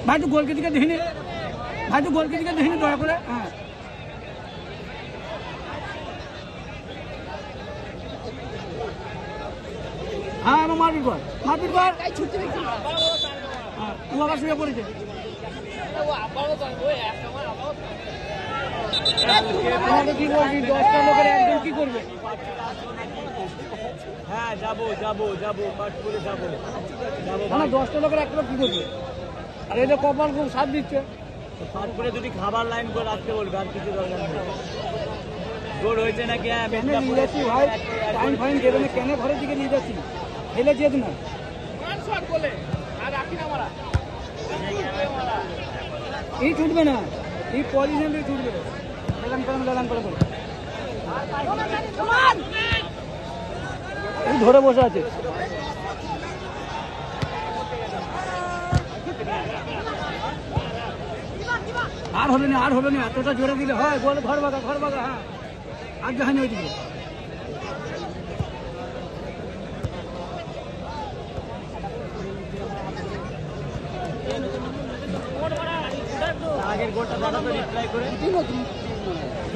ভাই তো গোলকে দিকে দেখিনি, ভাই তো গোলকে দিকে দেখিনি দয়া করে। হ্যাঁ হ্যাঁ আমার মারপিট কর, মারপিট কর। হ্যাঁ ও আবার শুয়ে পড়েছে। কি বলবি 10টা লোকের একজন কি করবে? হ্যাঁ যাবো যাবো যাবো পাটপুরে যাবো যাবো। না 10টা লোকের একটা লোক কি করবে? আর এটা কপাল খুব সাথ দিচ্ছে। পাটপুরে যদি খাবার লাইন করে রাখতে বলবে, আর কিছু দরকার নেই। গোল হয়েছে নাকি? হ্যাঁ কেন নিয়ে যাচ্ছি ভাই, টাইম ফাইন দেবে না, কেন ঘরের দিকে নিয়ে যাচ্ছি? হেলে যেত না, এই ছুটবে না, এই পজিশন দিয়ে ছুটবে। লেলান করে এই ধরে বসে আছে। আর হবে না, আর হবে না, এতটা জোরে দিলে হয়। গোল ঘর বাগা, ঘর বাগা। হ্যাঁ আর যায়নি ওইদিকে। আগের গোলটা রিপ্লাই করে